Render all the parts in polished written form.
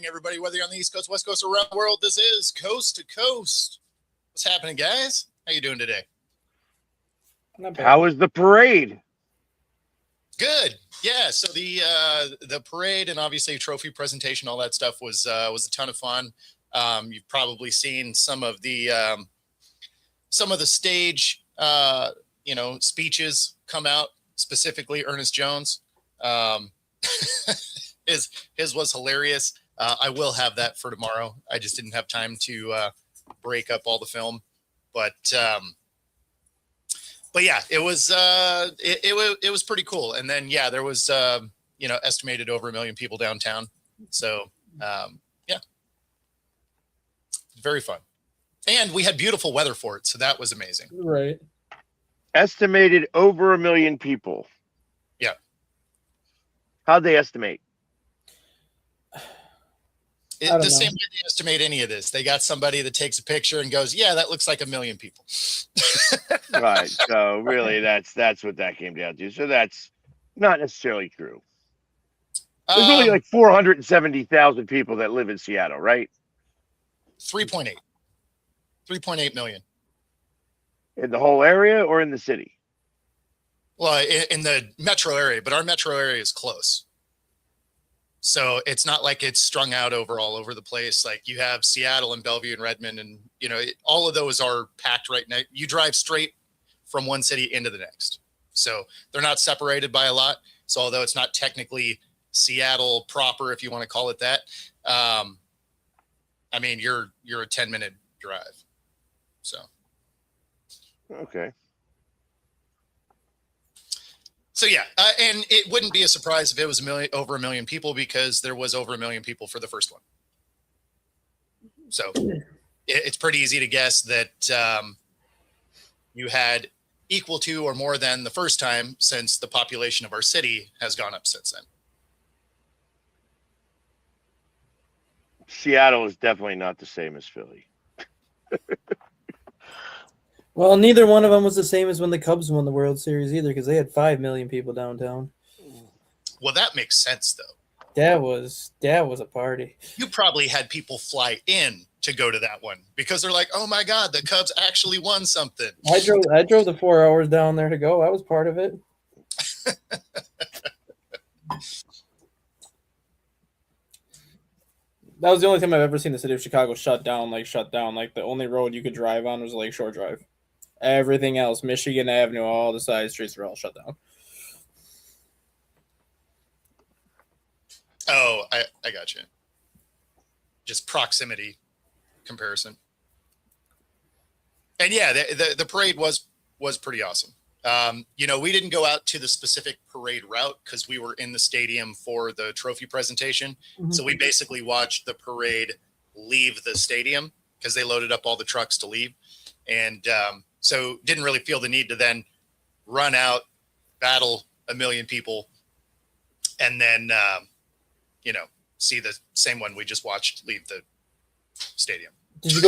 everybody, whether you're on the East Coast, West Coast, or around the world. This is Coast to Coast. What's happening, guys? How you doing today? How was the parade? Good. Yeah. So the parade and obviously trophy presentation, all that stuff was a ton of fun. You've probably seen some of the stage speeches come out. Specifically, Ernest Jones. His was hilarious. I will have that for tomorrow. I just didn't have time to break up all the film, but yeah, it was it was pretty cool. And then there was estimated over 1 million people downtown. So yeah, very fun, and we had beautiful weather for it, so that was amazing. Right. Estimated over 1 million people. Yeah. How'd they estimate? The same way they estimate any of this. They got somebody that takes a picture and goes, yeah, that looks like 1 million people. Right. So really that's what that came down to. So that's not necessarily true. There's only like 470,000 people that live in Seattle, right? 3.8. 3.8 million. In the whole area or in the city? Well, in the metro area, but our metro area is close. So it's not like it's strung out all over the place. Like you have Seattle and Bellevue and Redmond, and all of those are packed right now. You drive straight from one city into the next. So they're not separated by a lot. So although it's not technically Seattle proper, if you want to call it that, I mean, you're a 10-minute drive. So. Okay. So yeah, and it wouldn't be a surprise if it was over 1 million people, because there was over 1 million people for the first one. So it's pretty easy to guess that you had equal to or more than the first time, since the population of our city has gone up since then. Seattle is definitely not the same as Philly. Well, neither one of them was the same as when the Cubs won the World Series either, because they had 5 million people downtown. Well, that makes sense, though. That was a party. You probably had people fly in to go to that one because they're like, "Oh my God, the Cubs actually won something." I drove the 4 hours down there to go. I was part of it. That was the only time I've ever seen the city of Chicago shut down. Like the only road you could drive on was Lakeshore Drive. Everything else, Michigan Avenue, all the side streets were all shut down. Oh, I got you. Just proximity comparison. And yeah, the parade was pretty awesome. We didn't go out to the specific parade route because we were in the stadium for the trophy presentation. Mm-hmm. So we basically watched the parade leave the stadium because they loaded up all the trucks to leave. And so didn't really feel the need to then run out, battle 1 million people, and then, see the same one we just watched leave the stadium. Did you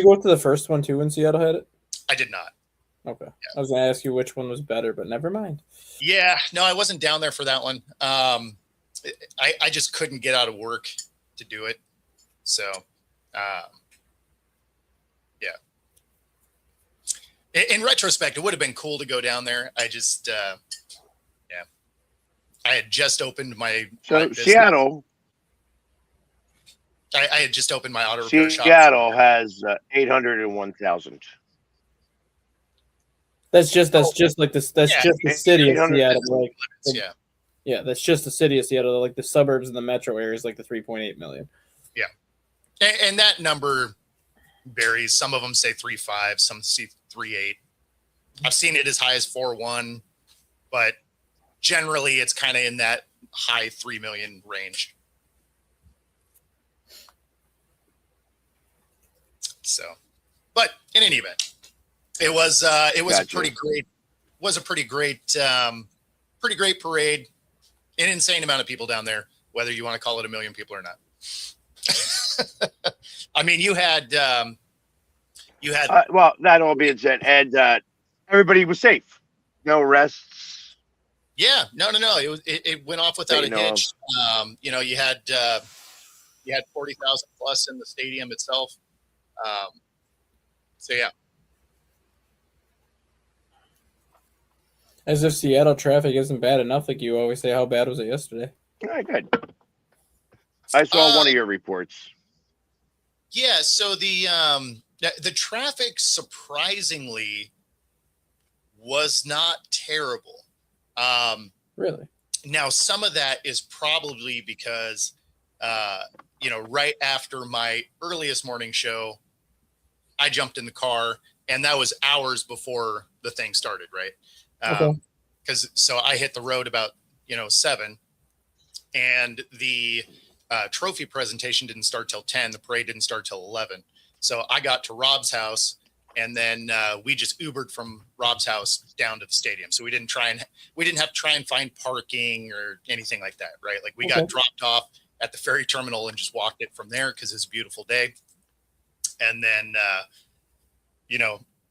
go to the first one too when Seattle had it? I did not. Okay. Yeah. I was going to ask you which one was better, but never mind. Yeah, no, I wasn't down there for that one. I just couldn't get out of work to do it. So, yeah. In retrospect, it would have been cool to go down there. I just, I had just opened my Seattle. I had just opened my auto repair shop. Seattle has 801,000. That's just like this. That's just the city of Seattle. Like, yeah, that's just the city of Seattle. Like the suburbs and the metro areas, like the 3.8 million. Yeah, and that number varies. Some of them say 3.5, some say 3.8. I've seen it as high as 4.1, but generally it's kind of in that high 3 million range. So, but in any event, it was gotcha. a pretty great parade. An insane amount of people down there, whether you want to call it 1 million people or not. I mean, you had well, that all being said, and everybody was safe, no arrests. Yeah, no. It went off without a hitch. You had You had 40,000 plus in the stadium itself. So yeah. As if Seattle traffic isn't bad enough, like you always say. How bad was it yesterday? All right, good. I saw one of your reports. Yeah, so the traffic surprisingly was not terrible. Really? Now, some of that is probably because, right after my earliest morning show, I jumped in the car, and that was hours before the thing started, right? Okay. So I hit the road about 7, and the trophy presentation didn't start till 10. The parade didn't start till 11. So I got to Rob's house, and then we just Ubered from Rob's house down to the stadium. So we didn't have to try and find parking or anything like that, right? Like we got dropped off at the ferry terminal and just walked it from there because it's a beautiful day. And then,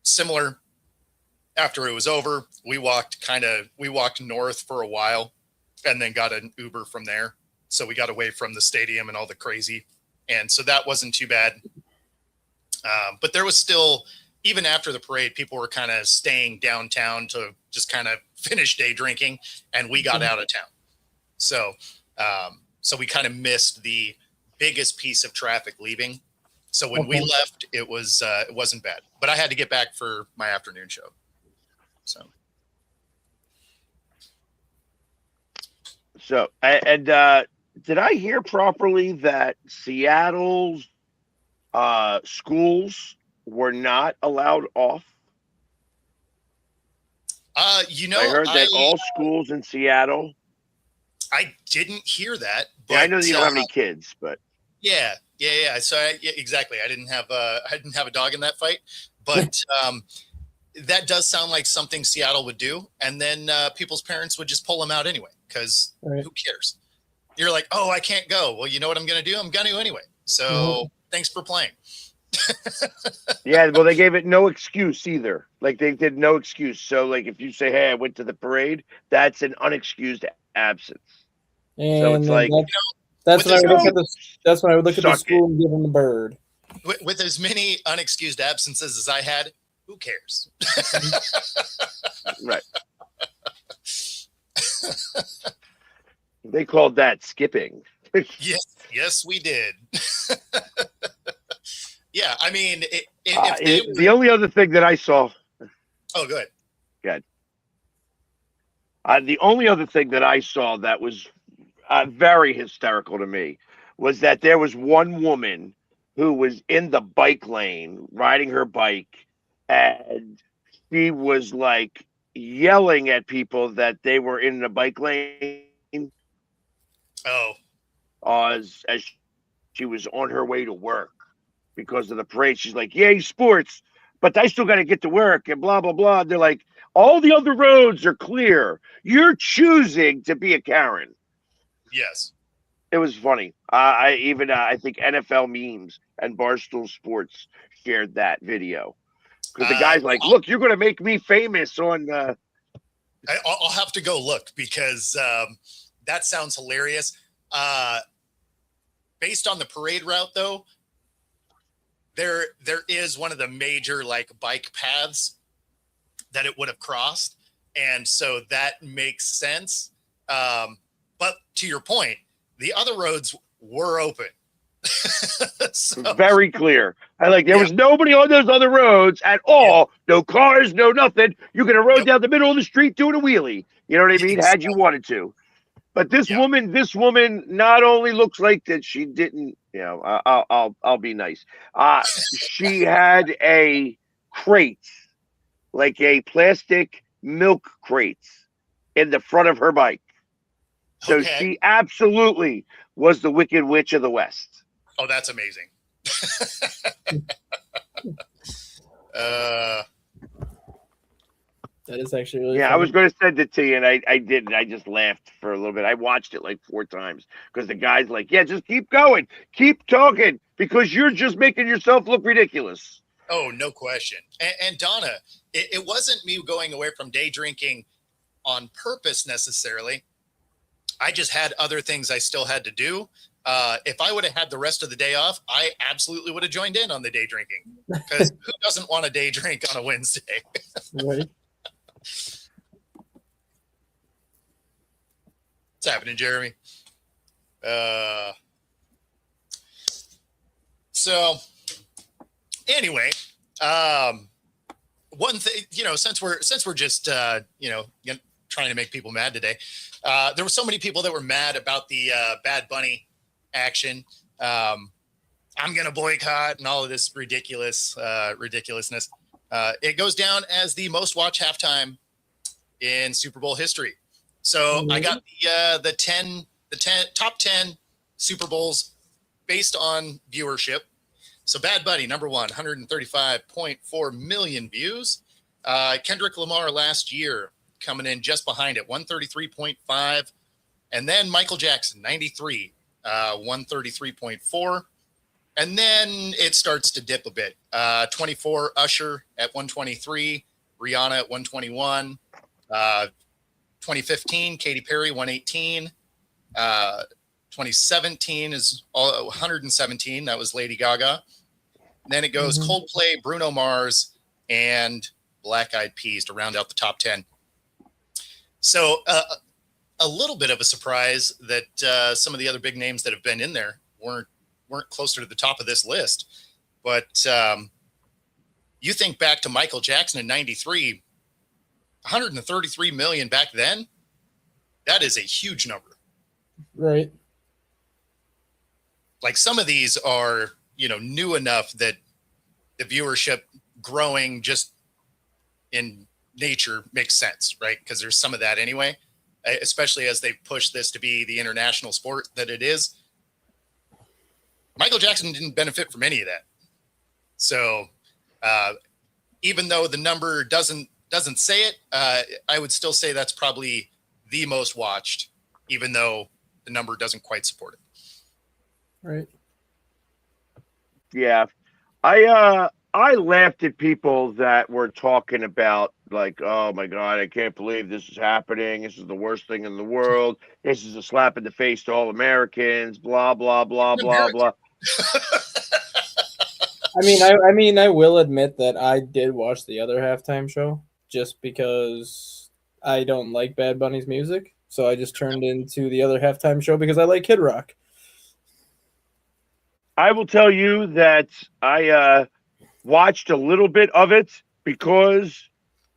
similar. After it was over, we walked north for a while, and then got an Uber from there. So we got away from the stadium and all the crazy, and so that wasn't too bad. But there was still, even after the parade, people were kind of staying downtown to just kind of finish day drinking, and we got out of town. So we kind of missed the biggest piece of traffic leaving. So when we left, it wasn't bad, but I had to get back for my afternoon show. So, and did I hear properly that Seattle's schools were not allowed off? I heard that all schools in Seattle. I didn't hear that. But, I know that you don't have any kids, but yeah. So exactly, I didn't have a dog in that fight, but that does sound like something Seattle would do, and then people's parents would just pull them out anyway, because who cares? You're like, oh, I can't go. Well, you know what I'm going to do? I'm going to anyway. So thanks for playing. Yeah, well, they gave it no excuse either. Like they did no excuse. So like if you say, hey, I went to the parade, that's an unexcused absence. And so it's like that's when I would look at the school and give them the bird. With as many unexcused absences as I had, who cares? Right. They called that skipping. Yes, we did. Yeah, I mean, the only other thing that I saw. Oh, good. Good. The only other thing that I saw that was very hysterical to me was that there was one woman who was in the bike lane riding her bike, and she was like yelling at people that they were in the bike lane. Oh. As she was on her way to work because of the parade. She's like, yay, sports, but I still got to get to work and blah, blah, blah. They're like, all the other roads are clear. You're choosing to be a Karen. Yes. It was funny. I think NFL Memes and Barstool Sports shared that video. Because the guy's like, look, you're going to make me famous on I'll have to go look, because that sounds hilarious. Based on the parade route, though, there is one of the major like bike paths that it would have crossed, and so that makes sense. But to your point, the other roads were open. So, very clear. There was nobody on those other roads at all. No cars, no nothing. You could have rode down the middle of the street doing a wheelie. You know what I mean? Had you wanted to. But this woman not only looks like that she didn't, I'll be nice. She had a crate, like a plastic milk crate in the front of her bike. So she absolutely was the Wicked Witch of the West. Oh, that's amazing. That is actually really funny. I was going to send it to you, and I didn't. I just laughed for a little bit. I watched it like 4 times because the guy's like, yeah, just keep going. Keep talking because you're just making yourself look ridiculous. Oh, no question. And Donna, it wasn't me going away from day drinking on purpose necessarily. I just had other things I still had to do. if I would have had the rest of the day off, I absolutely would have joined in on the day drinking, because who doesn't want a day drink on a Wednesday? Right. What's happening, Jeremy? So anyway, one thing, since we're just trying to make people mad today, there were so many people that were mad about the Bad Bunny action. I'm gonna boycott and all of this ridiculousness. It goes down as the most watched halftime in Super Bowl history. So I got the top 10 Super Bowls based on viewership. So Bad Bunny, number one, 135.4 million views. Kendrick Lamar last year coming in just behind it, 133.5. And then Michael Jackson, 93, 133.4. And then it starts to dip a bit. 24, Usher at 123, Rihanna at 121. 2015, Katy Perry, 118. 2017 is 117. That was Lady Gaga. And then it goes Coldplay, Bruno Mars, and Black Eyed Peas to round out the top 10. So a little bit of a surprise that some of the other big names that have been in there weren't closer to the top of this list. But you think back to Michael Jackson in 93, 133 million back then. That is a huge number. Right. Like some of these are, new enough that the viewership growing just in nature makes sense, right? Because there's some of that anyway, especially as they push this to be the international sport that it is. Michael Jackson didn't benefit from any of that. So even though the number doesn't say it, I would still say that's probably the most watched, even though the number doesn't quite support it. Right. Yeah. I laughed at people that were talking about like, oh my God, I can't believe this is happening. This is the worst thing in the world. This is a slap in the face to all Americans, blah, blah, blah, blah, blah. I mean, I will admit that I did watch the other halftime show just because I don't like Bad Bunny's music. So I just turned into the other halftime show because I like Kid Rock. I will tell you that I watched a little bit of it because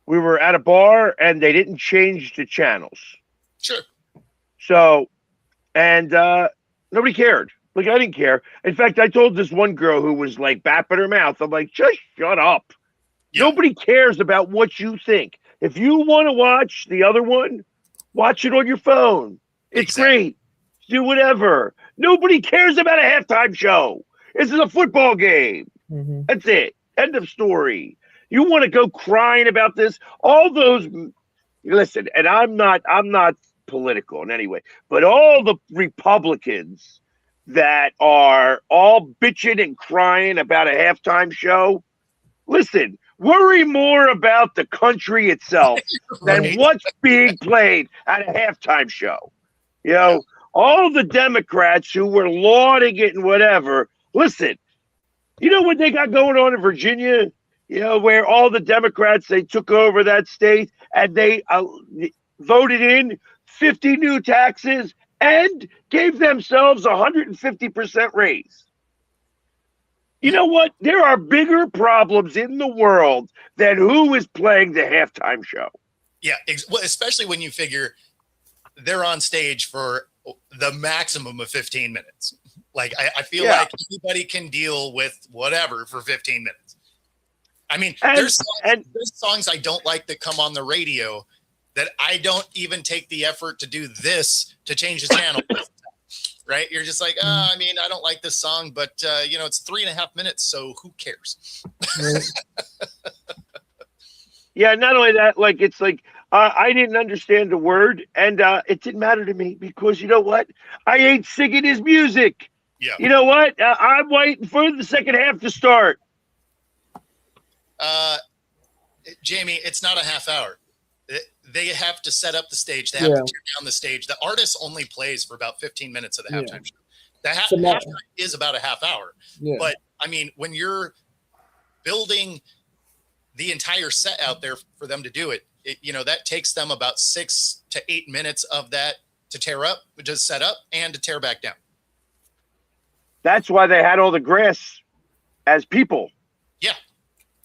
we were at a bar and they didn't change the channels. Sure. So, and nobody cared. Like, I didn't care. In fact, I told this one girl who was like bapping her mouth, I'm like, just shut up. Yeah. Nobody cares about what you think. If you want to watch the other one, watch it on your phone. It's great. Do whatever. Nobody cares about a halftime show. This is a football game. That's it. End of story. You want to go crying about this? All those, listen, and I'm not political in any way, but all the Republicans that are all bitching and crying about a halftime show, listen, worry more about the country itself than what's being played at a halftime show. All the Democrats who were lauding it and whatever, listen, you know what they got going on in Virginia? Where all the Democrats, they took over that state and they voted in 50 new taxes and gave themselves a 150% raise. You know what? There are bigger problems in the world than who is playing the halftime show. Yeah, especially when you figure they're on stage for the maximum of 15 minutes. Like, I feel like anybody can deal with whatever for 15 minutes. I mean, there's songs I don't like that come on the radio that I don't even take the effort to do this to change the channel. Right? You're just like, I don't like this song, but, it's 3.5 minutes, so who cares? Yeah, not only that, like, it's like, I didn't understand the word, and it didn't matter to me because you know what? I ain't singing his music. Yeah. You know what? I'm waiting for the second half to start. Jamie, it's not a half hour. They have to set up the stage. They have to tear down the stage. The artist only plays for about 15 minutes of the halftime show. The So now- halftime is about a half hour. Yeah. But I mean, when you're building the entire set out there for them to do it, that takes them about 6 to 8 minutes of that to tear up, to set up, and to tear back down. That's why they had all the grass as people. Yeah,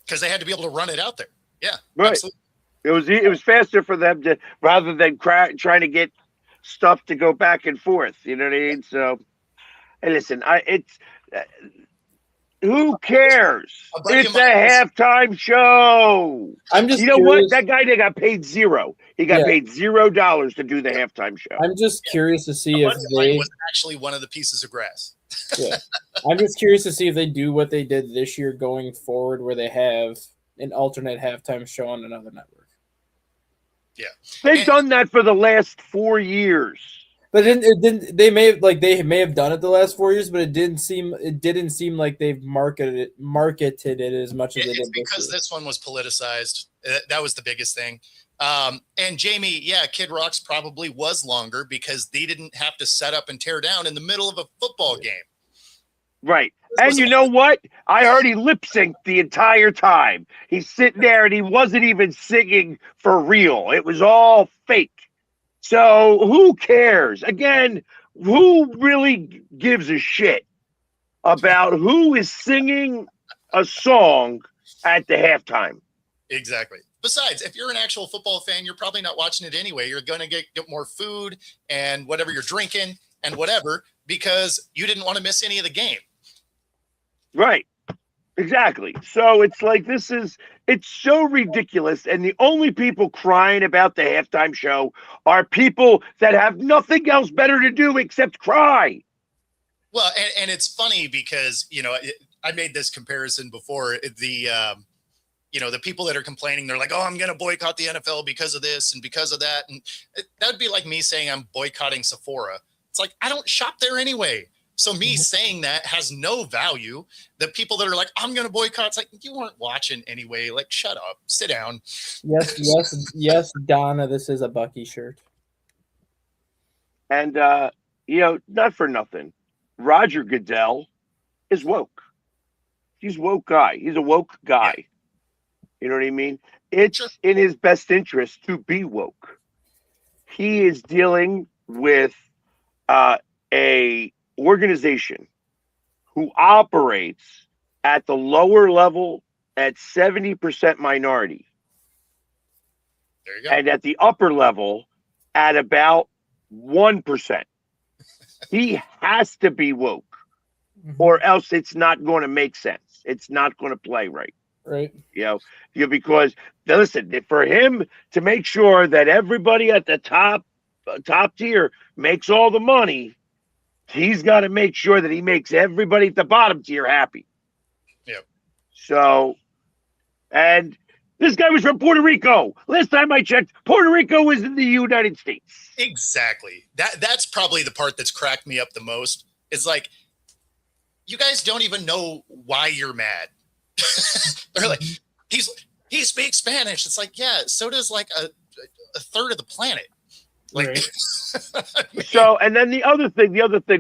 because they had to be able to run it out there. Yeah, Right. absolutely. It was faster for them to rather than trying to get stuff to go back and forth. You know what I mean? So, hey, listen, who cares? It's a halftime show. I'm just What? curious- That guy, they got paid zero. He got paid $0 to do the halftime show. I'm just curious to see if Mine was actually one of the pieces of grass. Yeah. I'm just curious to see if they do what they did this year going forward, where they have an alternate halftime show on another network. Yeah, They've done that for the last 4 years. But it didn't. They may have done it the last 4 years, but it didn't seem like they've marketed it as much as they did. It's because this one was politicized. That was the biggest thing. And Jamie, yeah, Kid Rock's probably was longer because they didn't have to set up and tear down in the middle of a football game. Right. And you know what? I heard he lip synced the entire time. He's sitting there and he wasn't even singing for real. It was all fake. So who cares? Again, who really gives a shit about who is singing a song at the halftime? Exactly. Besides, if you're an actual football fan, you're probably not watching it anyway. You're going to get more food and whatever you're drinking and whatever because you didn't want to miss any of the game. Right. Exactly. So it's like it's so ridiculous. And the only people crying about the halftime show are people that have nothing else better to do except cry. Well, and it's funny because, I made this comparison before. The people that are complaining, they're like, oh, I'm going to boycott the NFL because of this and because of that. And that would be like me saying I'm boycotting Sephora. It's like, I don't shop there anyway. So me saying that has no value. The people that are like, I'm going to boycott, it's like, you weren't watching anyway. Like, shut up, sit down. Yes, Donna, this is a Bucky shirt. And, not for nothing, Roger Goodell is woke. He's a woke guy. He's a woke guy. Yeah. You know what I mean? It's in his best interest to be woke. He is dealing with a organization who operates at the lower level at 70% minority. There you go. And at the upper level at about 1%. He has to be woke, or else it's not going to make sense. It's not going to play right. Right. Because listen, for him to make sure that everybody at the top tier makes all the money, he's got to make sure that he makes everybody at the bottom tier happy. Yep. So, and this guy was from Puerto Rico. Last time I checked, Puerto Rico was in the United States. Exactly. That's probably the part that's cracked me up the most. It's like, you guys don't even know why you're mad. They're like, he speaks Spanish. It's like, yeah, so does like a third of the planet. Like, right. So, and then the other thing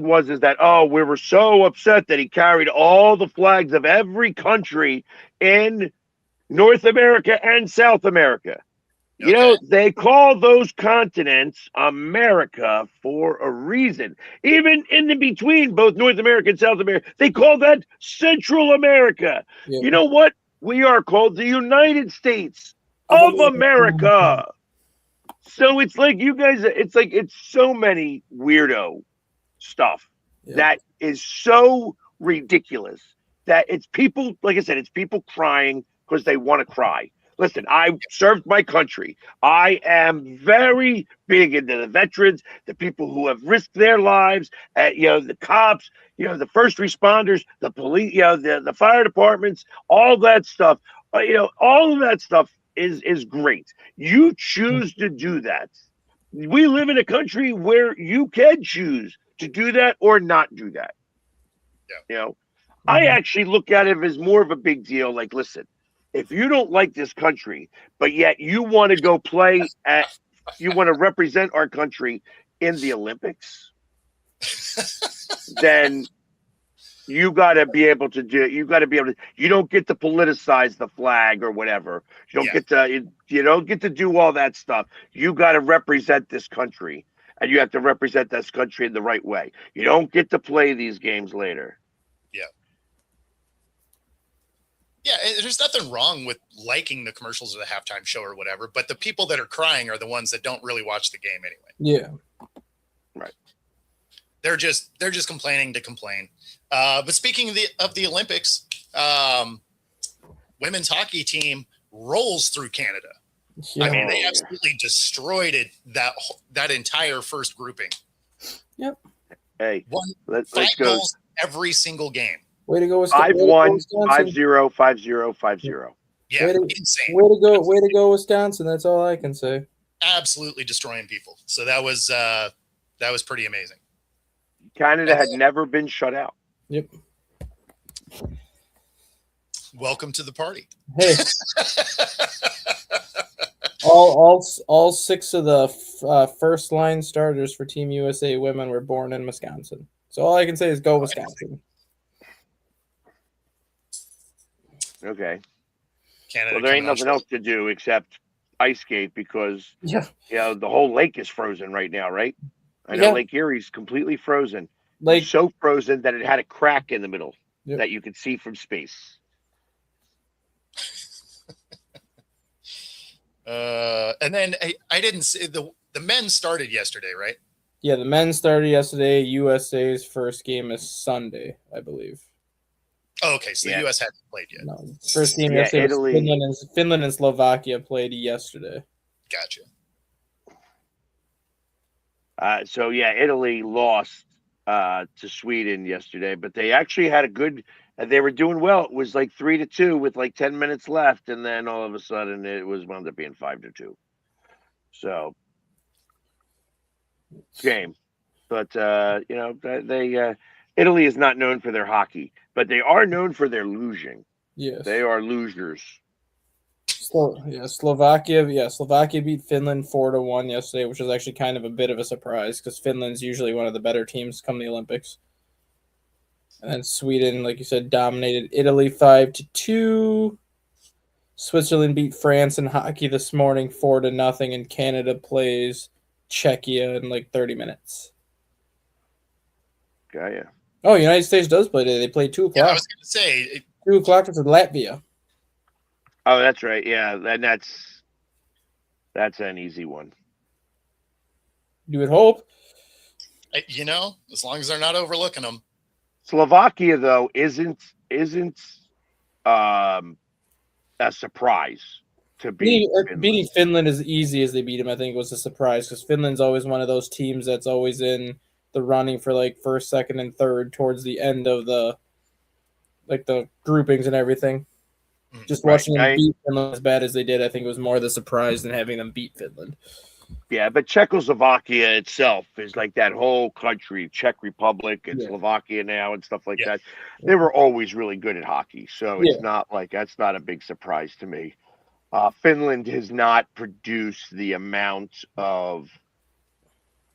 was that, we were so upset that he carried all the flags of every country in North America and South America. Okay. They call those continents America for a reason. Even in the between both North America and South America, they call that Central America. Yeah. You know what? We are called the United States of America. So it's like it's so many weirdo stuff that is so ridiculous that it's people, like I said, it's people crying because they want to cry. Listen, I served my country. I am very big into the veterans, the people who have risked their lives, the cops, the first responders, the police, the fire departments, all that stuff. All of that stuff is great. You choose to do that. We live in a country where you can choose to do that or not do that. Yeah. I actually look at it as more of a big deal. Like, listen, if you don't like this country, but yet you want to go you want to represent our country in the Olympics, then you got to be able to do. You got to be able to. You don't get to politicize the flag or whatever. You don't get to. You don't get to do all that stuff. You got to represent this country, and you have to represent this country in the right way. You don't get to play these games later. Yeah. Yeah, there's nothing wrong with liking the commercials or the halftime show or whatever, but the people that are crying are the ones that don't really watch the game anyway. Yeah. Right. They're just complaining to complain. But speaking of the Olympics, women's hockey team rolls through Canada. Yeah. I mean, they absolutely destroyed it, that entire first grouping. Yep. Hey, let's 5 go. goals every single game. Way to go, Wisconsin. 5-1, 5-0, 5-0, 5-0. Yeah, insane. Way to go, Wisconsin. That's all I can say. Absolutely destroying people. So that was pretty amazing. Canada had never been shut out. Yep. Welcome to the party. Hey. all 6 of the first line starters for Team USA women were born in Wisconsin. So all I can say is go Wisconsin. Okay. Canada. Well, there ain't nothing else to do except ice skate because the whole lake is frozen right now, right? I know Lake Erie's completely frozen. Like so frozen that it had a crack in the middle that you could see from space. And then I didn't see the men started yesterday, right? Yeah, the men started yesterday. USA's first game is Sunday, I believe. Oh, okay, so the US hadn't played yet. No, first game yesterday. Italy. Finland and Slovakia played yesterday. Gotcha. So Italy lost to Sweden yesterday, but they actually had a good. They were doing well. It was like 3-2 with like 10 minutes left, and then all of a sudden it wound up being 5-2. So game, but Italy is not known for their hockey, but they are known for their losing. Yes, they are losers. Slovakia beat Finland 4-1 yesterday, which was actually kind of a bit of a surprise because Finland's usually one of the better teams come the Olympics. And then Sweden, like you said, dominated Italy 5-2. Switzerland beat France in hockey this morning 4-0, and Canada plays Czechia in like 30 minutes. Okay, yeah. Oh, United States does play today. They play 2 o'clock. Yeah, I was going to say 2 o'clock for Latvia. Oh, that's right. Yeah, and that's an easy one. You would hope. As long as they're not overlooking them. Slovakia though isn't a surprise to beating Finland as easy as they beat them. I think was a surprise because Finland's always one of those teams that's always in the running for like first, second, and third towards the end of the groupings and everything. Just watching them beat Finland as bad as they did, I think it was more the surprise than having them beat Finland. Yeah, but Czechoslovakia itself is like that whole country, Czech Republic and Slovakia now and stuff like that. They were always really good at hockey. So it's not like that's not a big surprise to me. Finland has not produced the amount of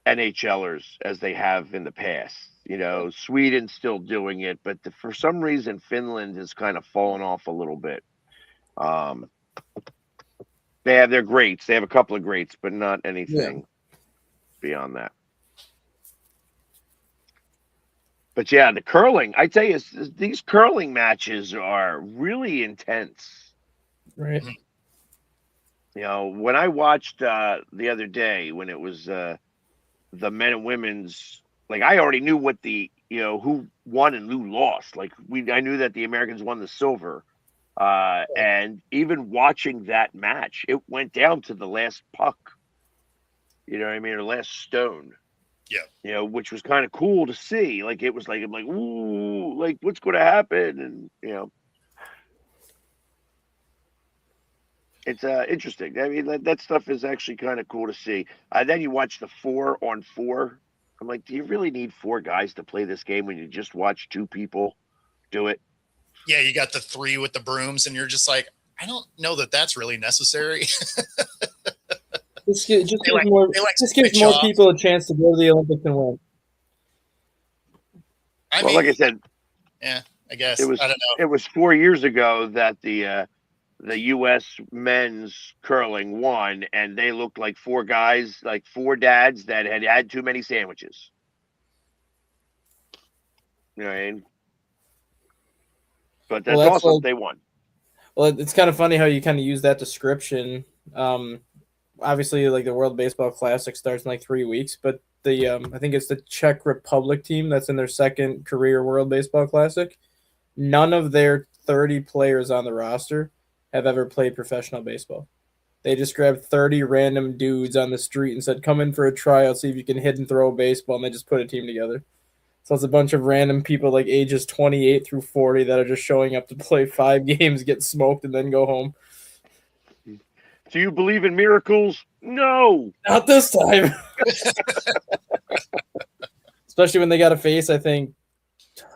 NHLers as they have in the past. Sweden's still doing it, but for some reason, Finland has kind of fallen off a little bit. They have their greats. They have a couple of greats, but not anything beyond that. But the curling, I tell you, these curling matches are really intense. Right. When I watched the other day when it was the men and women's, like I already knew what who won and who lost. Like I knew that the Americans won the silver. And even watching that match, it went down to the last puck, or last stone, which was kind of cool to see. Like, it was like, I'm like, ooh, like what's going to happen? And, it's interesting. I mean, that stuff is actually kind of cool to see. Then you watch the 4-on-4. I'm like, do you really need 4 guys to play this game when you just watch 2 people do it? Yeah, you got the 3 with the brooms, and you're just like, I don't know that that's really necessary. Just gives more people a chance to go to the Olympics and win. Well, like I said, yeah, I guess it was I don't know. it was 4 years ago that the U.S. men's curling won, and they looked like four guys, like four dads that had had too many sandwiches. You know what I mean? But that's Well, that's awesome. like, They won. well, it's kind of funny how you kind of use that description. Obviously, like the World Baseball Classic starts in like 3 weeks, but the I think it's the Czech Republic team that's in their second career World Baseball Classic. None of their 30 players on the roster have ever played professional baseball. They just grabbed 30 random dudes on the street and said, "Come in for a tryout, see if you can hit and throw a baseball," and they just put a team together. So it's a bunch of random people like ages 28 through 40 that are just showing up to play 5 games, get smoked, and then go home. Do you believe in miracles? No. Not this time. Especially when they got to face, I think,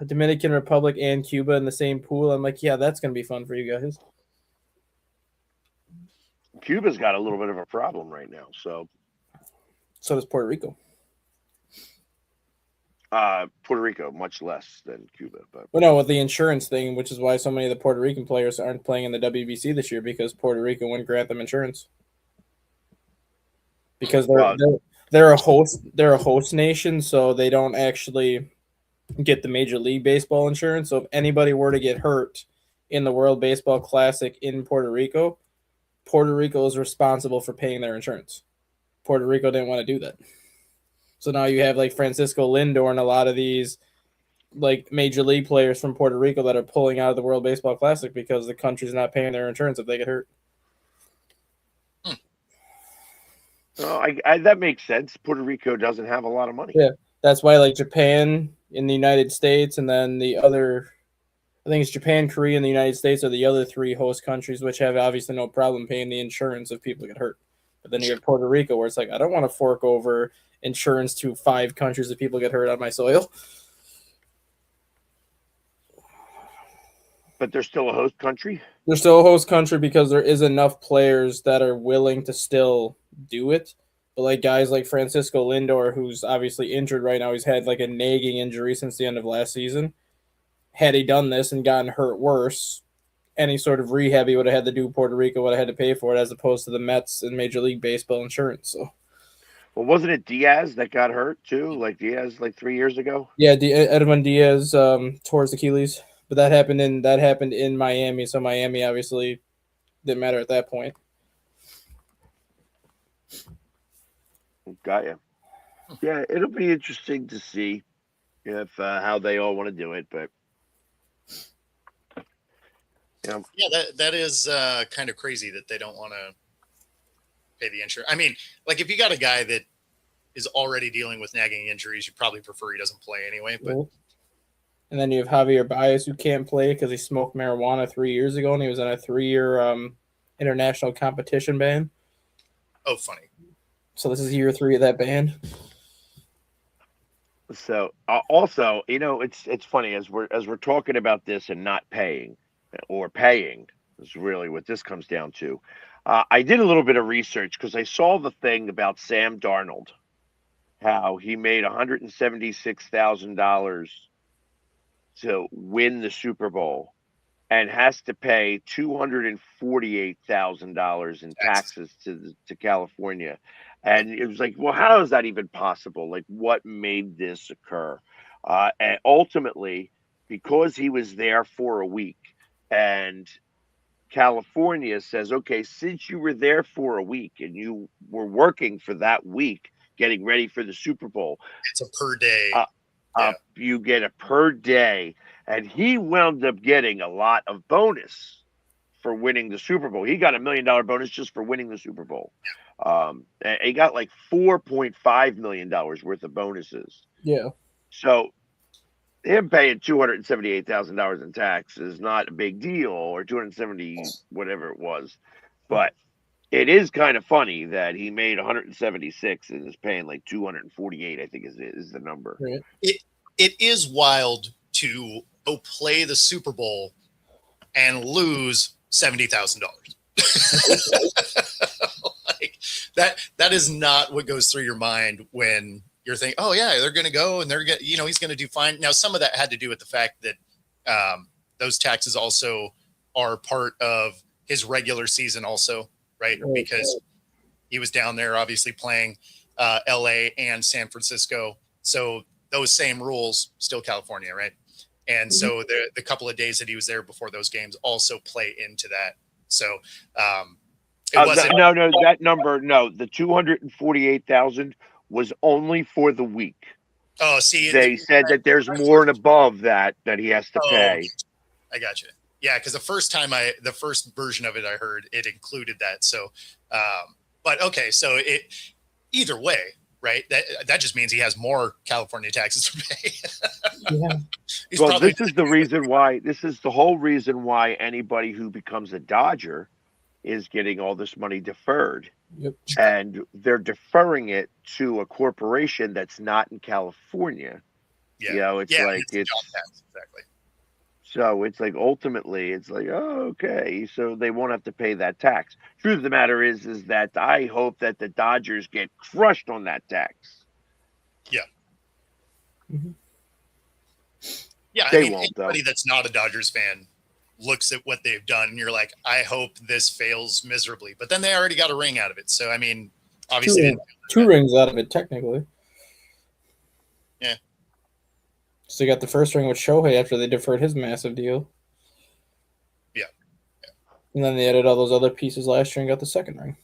Dominican Republic and Cuba in the same pool. I'm like, yeah, that's going to be fun for you guys. Cuba's got a little bit of a problem right now. So does Puerto Rico. Puerto Rico, much less than Cuba. But Well, no, with the insurance thing, which is why so many of the Puerto Rican players aren't playing in the WBC this year because Puerto Rico wouldn't grant them insurance. Because they're a host nation, so they don't actually get the Major League Baseball insurance. So if anybody were to get hurt in the World Baseball Classic in Puerto Rico is responsible for paying their insurance. Puerto Rico didn't want to do that. So now you have like Francisco Lindor and a lot of these like major league players from Puerto Rico that are pulling out of the World Baseball Classic because the country's not paying their insurance if they get hurt. that makes sense. Puerto Rico doesn't have a lot of money. Yeah, that's why like Japan in the United States and then the other, I think it's Japan, Korea, and the United States are the other three host countries which have obviously no problem paying the insurance if people get hurt. But then you have Puerto Rico where it's like, I don't want to fork over insurance to 5 countries if people get hurt on my soil. But they're still a host country? They're still a host country because there is enough players that are willing to still do it. But like guys like Francisco Lindor, who's obviously injured right now, he's had like a nagging injury since the end of last season. Had he done this and gotten hurt worse, any sort of rehab he would have had to do, Puerto Rico would have had to pay for it as opposed to the Mets and Major League Baseball insurance. So, well, wasn't it Diaz that got hurt too? Like Diaz, like 3 years ago. Yeah, Edwin Diaz tore his Achilles, but that happened in Miami. So Miami obviously didn't matter at that point. Got you. Yeah, it'll be interesting to see if how they all want to do it, but. Yeah, that is kind of crazy that they don't want to pay the insurance. I mean, like if you got a guy that is already dealing with nagging injuries, you probably prefer he doesn't play anyway. But and then you have Javier Baez who can't play because he smoked marijuana 3 years ago and he was on a 3-year international competition ban. Oh, funny. So this is year 3 of that ban. So also, it's funny as we're talking about this and not paying. Or paying is really what this comes down to. I did a little bit of research because I saw the thing about Sam Darnold, how he made $176,000 to win the Super Bowl and has to pay $248,000 in taxes to California. And it was like, well, how is that even possible? Like, what made this occur? And ultimately, because he was there for a week, and California says, okay, since you were there for a week and you were working for that week, getting ready for the Super Bowl, it's a per day. You get a per day. And he wound up getting a lot of bonus for winning the Super Bowl. He got $1 million bonus just for winning the Super Bowl. He got like $4.5 million worth of bonuses. Yeah. So him paying $278,000 in tax is not a big deal, or 270 whatever it was, but it is kind of funny that he made 176 and is paying like 248. I think is the number. Right. It is wild to go play the Super Bowl and lose $70,000. Like that is not what goes through your mind when you're thinking, oh yeah, they're going to go and he's going to do fine. Now, some of that had to do with the fact that those taxes also are part of his regular season also, right? Because he was down there obviously playing LA and San Francisco. So those same rules, still California, right? And so the couple of days that he was there before those games also play into that. So it wasn't. That number, the 248,000 was only for the week. Oh, see, they said that there's more and above that he has to pay. I got you. Yeah, because the first version of it I heard, it included that. So, but okay, so either way, right? That just means he has more California taxes to pay. Yeah. Well, this is the reason why. This is the whole reason why anybody who becomes a Dodger is getting all this money deferred. Yep. And they're deferring it to a corporation that's not in California. Yeah. It's exactly. So it's like ultimately it's like, oh, okay, so they won't have to pay that tax. Truth of the matter is that I hope that the Dodgers get crushed on that tax. Yeah. Mm-hmm. Yeah, anybody that's not a Dodgers fan looks at what they've done and you're like, I hope this fails miserably. But then they already got a ring out of it. So, I mean, obviously. Two rings out of it, technically. Yeah. So they got the first ring with Shohei after they deferred his massive deal. Yeah. And then they added all those other pieces last year and got the second ring.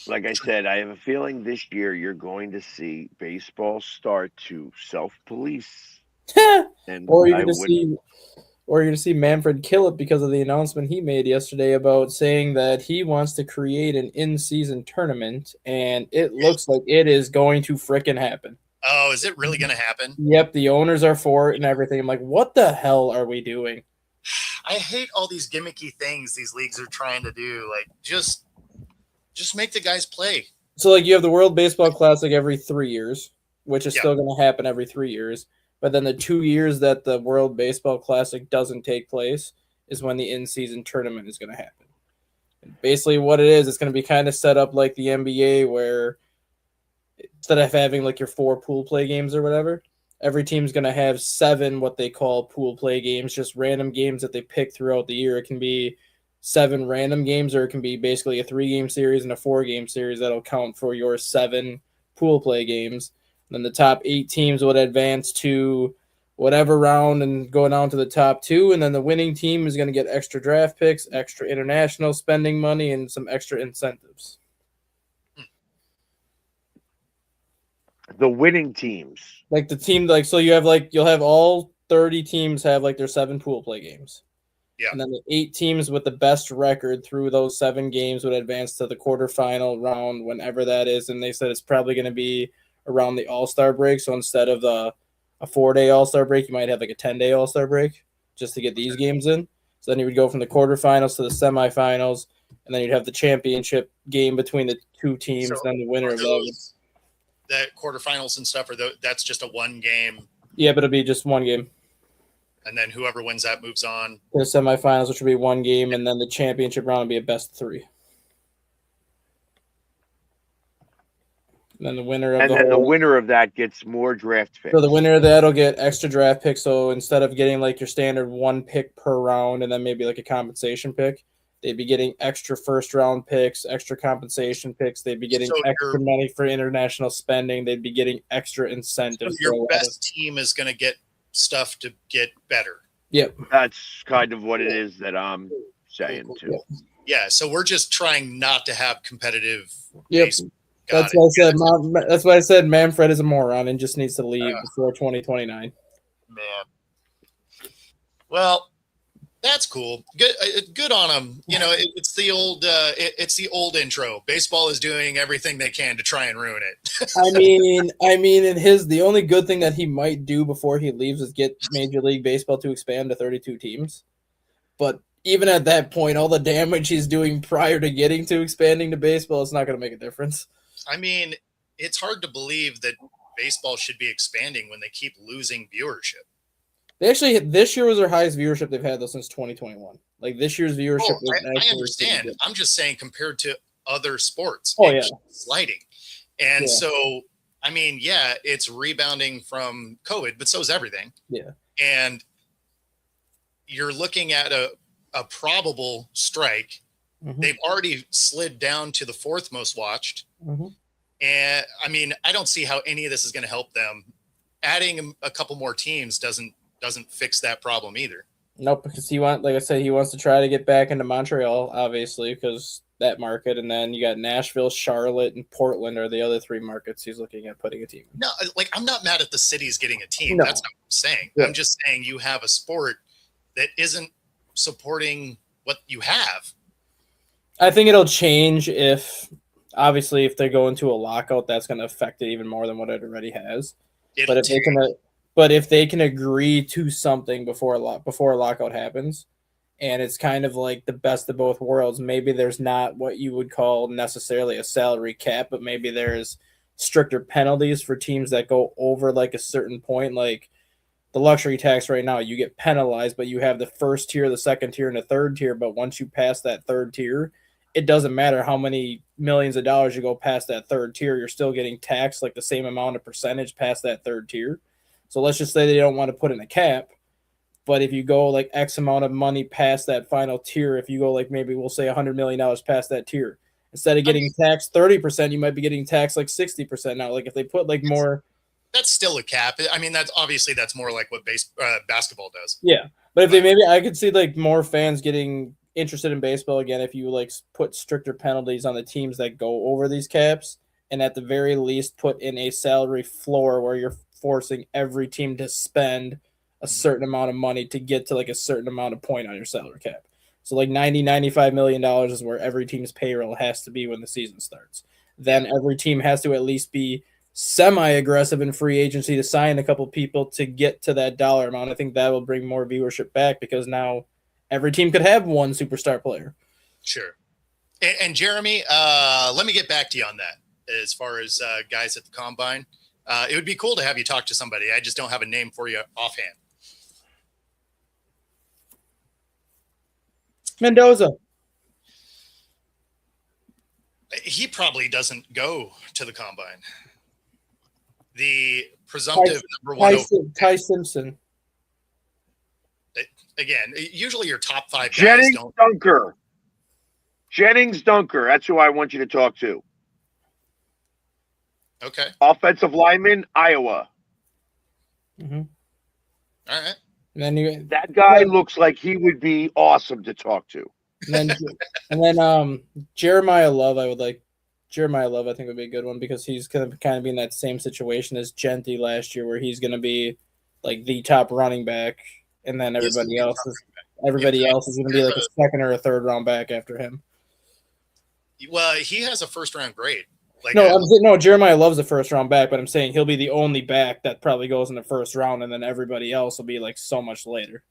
Like I said, I have a feeling this year you're going to see baseball start to self-police. Or you're going to see Manfred kill it because of the announcement he made yesterday about saying that he wants to create an in-season tournament, and it looks like it is going to frickin' happen. Oh, is it really going to happen? Yep, the owners are for it and everything. I'm like, what the hell are we doing? I hate all these gimmicky things these leagues are trying to do. Like, just make the guys play. So, like, you have the World Baseball Classic every 3 years, which is still going to happen every 3 years. But then the 2 years that the World Baseball Classic doesn't take place is when the in-season tournament is going to happen. And basically what it is, it's going to be kind of set up like the NBA where instead of having like your 4 pool play games or whatever, every team's going to have 7 what they call pool play games, just random games that they pick throughout the year. It can be 7 random games, or it can be basically a 3-game series and a 4-game series that'll count for your 7 pool play games. Then the top 8 teams would advance to whatever round and go down to the top 2. And then the winning team is going to get extra draft picks, extra international spending money, and some extra incentives. The winning teams. Like the team, like, so you have you'll have all 30 teams have like their 7 pool play games. Yeah. And then the 8 teams with the best record through those 7 games would advance to the quarterfinal round, whenever that is. And they said it's probably going to be around the All-Star break. So instead of a 4-day All-Star break, you might have like a 10-day All-Star break just to get these games in. So then you would go from the quarterfinals to the semifinals, and then you'd have the championship game between the 2 teams. So then the winner of that quarterfinals and stuff, that's just a 1 game. Yeah, but it'll be just 1 game. And then whoever wins that moves on. The semifinals, which will be 1 game, and then the championship round will be a best of 3. And then the winner of the winner of that gets more draft picks. So the winner of that will get extra draft picks. So instead of getting like your standard 1 pick per round and then maybe like a compensation pick, they'd be getting extra first-round picks, extra compensation picks. They'd be getting extra money for international spending. They'd be getting extra incentives. So your best team is going to get stuff to get better. Yep. That's kind of what it is that I'm saying too. Yeah, so we're just trying not to have competitive. Yep. That's why I said Manfred is a moron and just needs to leave before 2029. Man. Well, that's cool. Good on him. You know, it's the old intro. Baseball is doing everything they can to try and ruin it. I mean, the only good thing that he might do before he leaves is get Major League Baseball to expand to 32 teams. But even at that point, all the damage he's doing prior to getting to expanding to baseball, it's not going to make a difference. I mean, it's hard to believe that baseball should be expanding when they keep losing viewership. This year was their highest viewership they've had though since 2021. Like this year's viewership. I understand. I'm just saying compared to other sports, it's sliding. And so I mean, yeah, it's rebounding from COVID, but so is everything. Yeah. And you're looking at a probable strike. Mhm. They've already slid down to the 4th most watched. Mhm. And I mean, I don't see how any of this is going to help them. Adding a couple more teams doesn't fix that problem either. Nope, because like I said, he wants to try to get back into Montreal, obviously, because that market, and then you got Nashville, Charlotte, and Portland are the other 3 markets he's looking at putting a team in. No, like I'm not mad at the cities getting a team. No. That's not what I'm saying. Yeah. I'm just saying you have a sport that isn't supporting what you have. I think it'll change if they go into a lockout, that's going to affect it even more than what it already has. But if they can agree to something before a lockout happens, and it's kind of like the best of both worlds, maybe there's not what you would call necessarily a salary cap, but maybe there's stricter penalties for teams that go over like a certain point, like the luxury tax right now, you get penalized, but you have the first tier, the second tier, and the third tier. But once you pass that third tier, it doesn't matter how many millions of dollars you go past that third tier, you're still getting taxed like the same amount of percentage past that third tier. So let's just say they don't want to put in a cap, but if you go like X amount of money past that final tier, if you go like maybe we'll say $100 million past that tier, instead of getting taxed 30%, you might be getting taxed like 60% now. Like if they put like more, that's still a cap. I mean, that's more like what basketball does. Yeah, but if they maybe I could see like more fans getting interested in baseball again if you like put stricter penalties on the teams that go over these caps, and at the very least put in a salary floor where you're forcing every team to spend a certain amount of money to get to like a certain amount of point on your salary cap. So like $95 million is where every team's payroll has to be when the season starts. Then every team has to at least be semi-aggressive in free agency to sign a couple people to get to that dollar amount. I think that will bring more viewership back because now every team could have one superstar player. Sure. And Jeremy, let me get back to you on that as far as guys at the Combine. It would be cool to have you talk to somebody. I just don't have a name for you offhand. Mendoza. He probably doesn't go to the Combine. The presumptive number one. Ty Simpson. Again, usually your top 5 guys Jennings don't. Dunker. Jennings Dunker. That's who I want you to talk to. Okay. Offensive lineman, Iowa. Mm-hmm. All right. And then that guy looks like he would be awesome to talk to. And then Jeremiah Love, Jeremiah Love, I think would be a good one because he's going to kind of be in that same situation as Genty last year, where he's going to be like the top running back, and then everybody else is going to be like a second or a third round back after him. Well, he has a first round grade. No, Jeremiah Love's a first round back, but I'm saying he'll be the only back that probably goes in the first round, and then everybody else will be like so much later.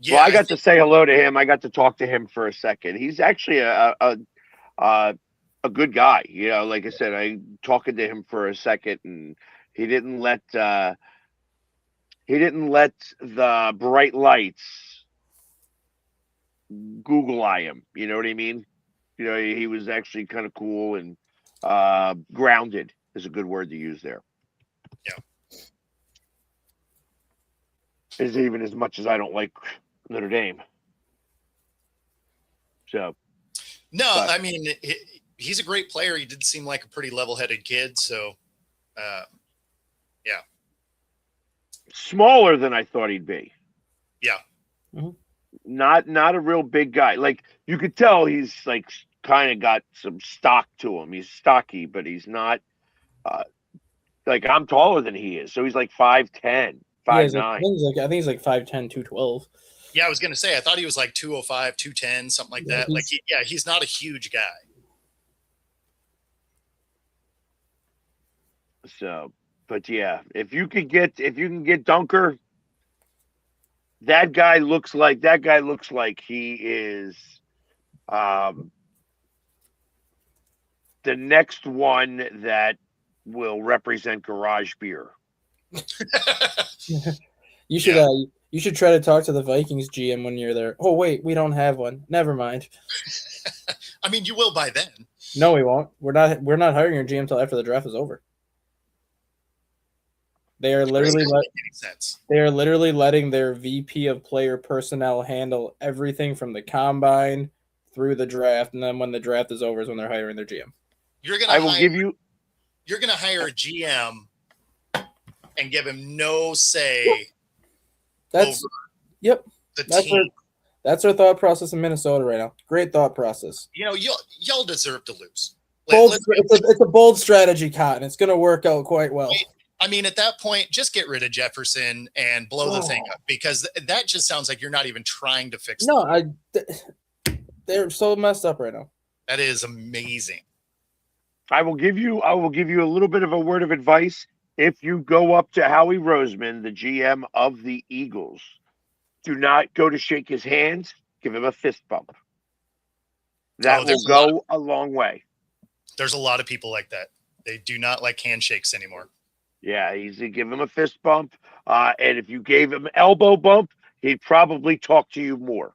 Yeah, well, I got to say hello to him. I got to talk to him for a second. He's actually a good guy. You know, like I said, I talking to him for a second, and he didn't let the bright lights Google eye him. You know what I mean? You know, he was actually kind of cool and grounded is a good word to use there. Yeah. Is even as much as I don't like Notre Dame. So. No, I mean, he's a great player. He did seem like a pretty level-headed kid. So, yeah. Smaller than I thought he'd be. Yeah. Mm-hmm. Not a real big guy. Like you could tell he's like kind of got some stock to him. He's stocky, but he's not like I'm taller than he is. So he's like 5'10", 5'9". I think he's like 5'10", 212. Yeah, I was going to say, I thought he was like 205, 210, something like that. Like, he's not a huge guy. So, but yeah, if you can get Dunker, that guy looks like he is the next one that will represent garage beer. You should try to talk to the Vikings GM when you're there. Oh wait, we don't have one. Never mind. I mean, you will by then. No, we won't. We're not hiring your GM until after the draft is over. They are It literally doesn't make any sense. they are literally letting their VP of player personnel handle everything from the combine through the draft, and then when the draft is over is when they're hiring their GM. You're I gonna will hire, give you. you're gonna hire a GM and give him no say That's over yep. the That's team. That's our thought process in Minnesota right now. Great thought process. You know, y'all deserve to lose. It's a bold strategy, Cotton. It's going to work out quite well. I mean, at that point, just get rid of Jefferson and blow the thing up, because that just sounds like you're not even trying to fix it. They're so messed up right now. That is amazing. I will give you a little bit of a word of advice. If you go up to Howie Roseman, the GM of the Eagles, do not go to shake his hand. Give him a fist bump. That will go a long way. There's a lot of people like that. They do not like handshakes anymore. Yeah, give him a fist bump. And if you gave him elbow bump, he'd probably talk to you more.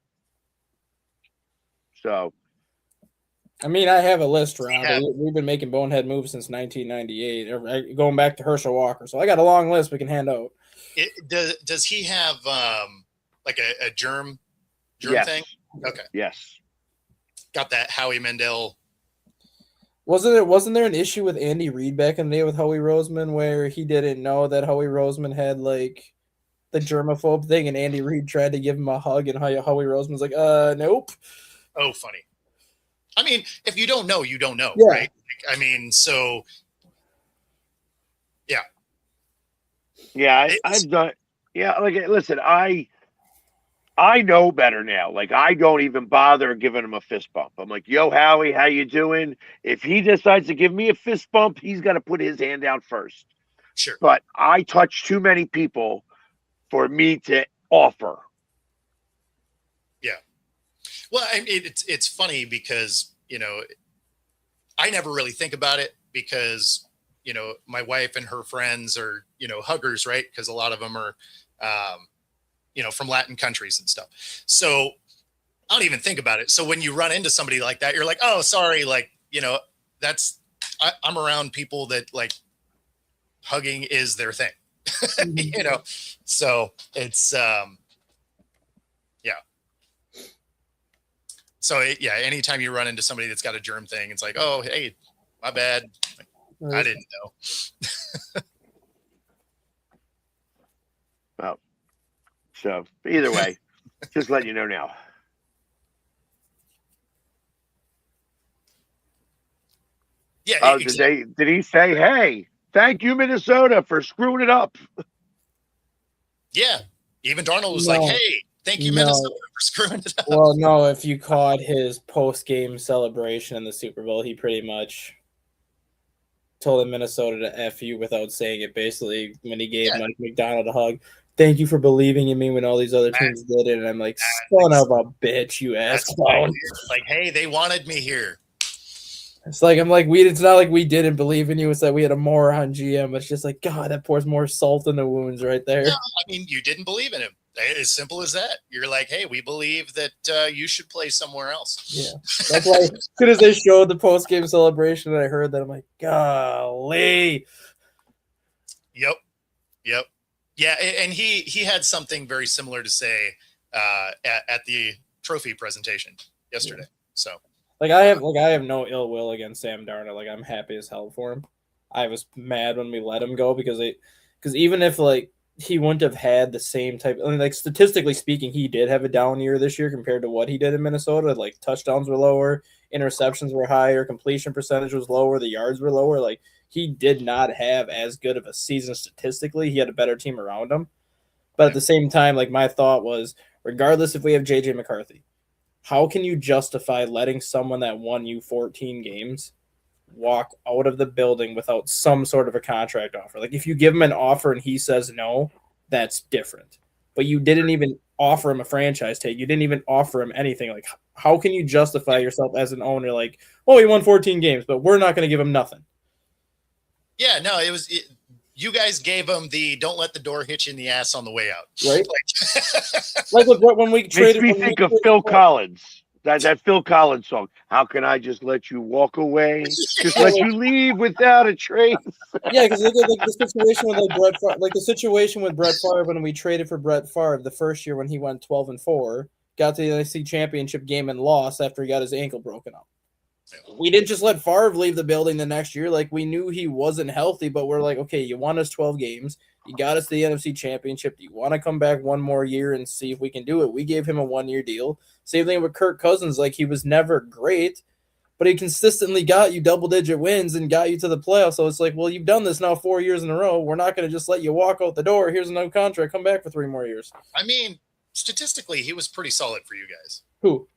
So, I mean, I have a list, Ron. We've been making bonehead moves since 1998, going back to Herschel Walker. So I got a long list we can hand out. Does he have like a germ yes. thing? Okay. Yes. Got that Howie Mandel. Wasn't there an issue with Andy Reid back in the day with Howie Roseman where he didn't know that Howie Roseman had like the germaphobe thing, and Andy Reid tried to give him a hug, and Howie Roseman's like, nope. Oh, funny. I mean, if you don't know, you don't know, yeah. right? I mean, so yeah. Yeah, I've done. Yeah, like listen, I know better now. Like I don't even bother giving him a fist bump. I'm like, yo, Howie, how you doing? If he decides to give me a fist bump, he's got to put his hand out first. Sure. But I touch too many people for me to offer. Yeah. Well, I mean, it's funny because, you know, I never really think about it because, you know, my wife and her friends are, you know, huggers, right? Because a lot of them are, you know, from Latin countries and stuff. So I don't even think about it. So when you run into somebody like that, you're like, oh, sorry. Like, you know, I'm around people that like hugging is their thing, you know? So it's, yeah. So anytime you run into somebody that's got a germ thing, it's like, oh, hey, my bad. Like, I didn't know. Well, so either way, just letting you know now. Yeah. Did he say, hey, thank you, Minnesota, for screwing it up? Yeah. Even Darnold was like, hey, thank you, Minnesota, for screwing it up. Well, no, if you caught his post-game celebration in the Super Bowl, he pretty much told Minnesota to F you without saying it, basically, when he gave Mike McDonald a hug. Thank you for believing in me when all these other teams did it. And I'm like, son of a bitch, you ass clown. Like, hey, they wanted me here. It's like, it's not like we didn't believe in you. It's that we had a moron GM. It's just like, God, that pours more salt in the wounds right there. No, I mean, you didn't believe in him. As simple as that. You're like, hey, we believe that you should play somewhere else. Yeah. That's why as soon as they showed the post-game celebration and I heard that, I'm like, golly. Yep. Yeah, and he had something very similar to say at the trophy presentation yesterday. So I have no ill will against Sam Darnold. Like, I'm happy as hell for him. I was mad when we let him go because even if like he wouldn't have had the same type, I mean, like statistically speaking, he did have a down year this year compared to what he did in Minnesota. Like touchdowns were lower, interceptions were higher, completion percentage was lower, the yards were lower. Like he did not have as good of a season statistically. He had a better team around him. But at the same time, like my thought was, regardless if we have JJ McCarthy, how can you justify letting someone that won you 14 games walk out of the building without some sort of a contract offer? Like if you give him an offer and he says no, that's different. But you didn't even offer him a franchise tag. You didn't even offer him anything. Like how can you justify yourself as an owner? Like, oh, he won 14 games, but we're not going to give him nothing. Yeah, no, you guys gave him the don't let the door hit you in the ass on the way out. Right? Like when we traded. Makes me think of Phil Collins. That Phil Collins song. How can I just let you walk away? Just let you leave without a trace. Yeah, because look at like the situation with like Brett Favre, like the situation with Brett Favre when we traded for Brett Favre the first year when he went 12-4, got to the NFC Championship game and lost after he got his ankle broken up. We didn't just let Favre leave the building the next year. Like, we knew he wasn't healthy, but we're like, okay, you won us 12 games. You got us the NFC Championship. Do you want to come back one more year and see if we can do it? We gave him a 1-year deal. Same thing with Kirk Cousins. Like, he was never great, but he consistently got you double-digit wins and got you to the playoffs. So it's like, well, you've done this now 4 years in a row. We're not going to just let you walk out the door. Here's a no contract. Come back for 3 more years. I mean, statistically, he was pretty solid for you guys. Who?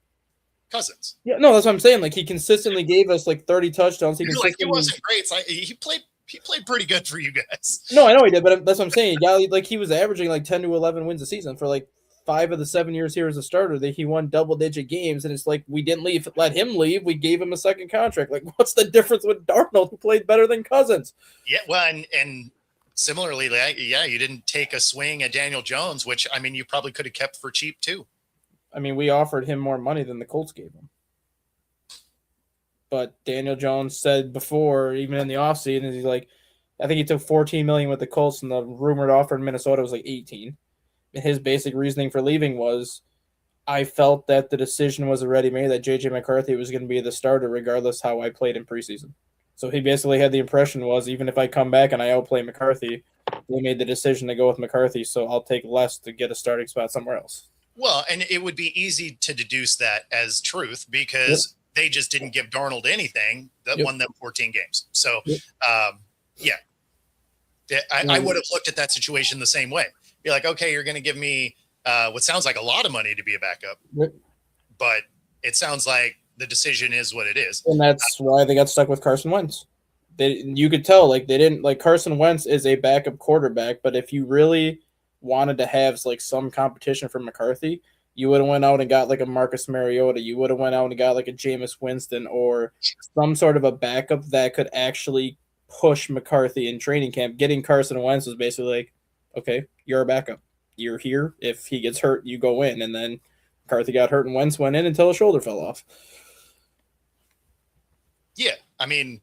Cousins. Yeah, no, that's what I'm saying. Like, he consistently gave us like 30 touchdowns. He wasn't great. So he played pretty good for you guys. No, I know he did, but that's what I'm saying. He got, like, he was averaging like 10 to 11 wins a season for like 5 of the 7 years here as a starter. That he won double-digit games, and it's like we didn't let him leave. We gave him a second contract. Like, what's the difference with Darnold, who played better than Cousins? Yeah, well, and similarly, yeah, you didn't take a swing at Daniel Jones, which, I mean, you probably could have kept for cheap too. I mean, we offered him more money than the Colts gave him. But Daniel Jones said before, even in the offseason, he's like, I think he took $14 million with the Colts, and the rumored offer in Minnesota was like 18. And his basic reasoning for leaving was, I felt that the decision was already made that J.J. McCarthy was going to be the starter regardless how I played in preseason. So he basically had the impression was, even if I come back and I outplay McCarthy, they made the decision to go with McCarthy, so I'll take less to get a starting spot somewhere else. Well, and it would be easy to deduce that as truth because they just didn't give Darnold anything that won them 14 games. So, yeah, I would have looked at that situation the same way. Be like, okay, you're going to give me what sounds like a lot of money to be a backup, but it sounds like the decision is what it is. And that's why they got stuck with Carson Wentz. You could tell, like, they didn't like Carson Wentz is a backup quarterback, but if you really wanted to have like some competition for McCarthy, you would have went out and got like a Marcus Mariota. You would have went out and got like a Jameis Winston or some sort of a backup that could actually push McCarthy in training camp. Getting Carson Wentz was basically like, okay, you're a backup. You're here. If he gets hurt, you go in. And then McCarthy got hurt and Wentz went in until his shoulder fell off. Yeah, I mean,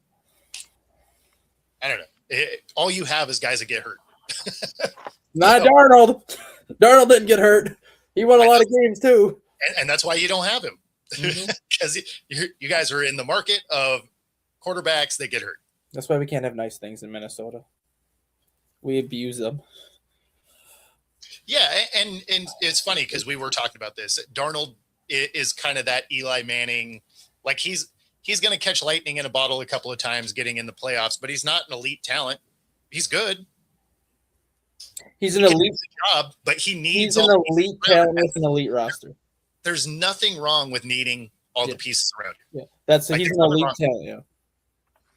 I don't know. All you have is guys that get hurt. Not Darnold. Darnold didn't get hurt. He won a lot of games too. And that's why you don't have him. Because you guys are in the market of quarterbacks that get hurt. That's why we can't have nice things in Minnesota. We abuse them. Yeah, and it's funny because we were talking about this. Darnold is kind of that Eli Manning. Like, he's going to catch lightning in a bottle a couple of times getting in the playoffs, but he's not an elite talent. He's good. He's an elite job, but he needs an elite talent with an elite roster. There's nothing wrong with needing all the pieces around you. Yeah, he's an elite talent. Yeah,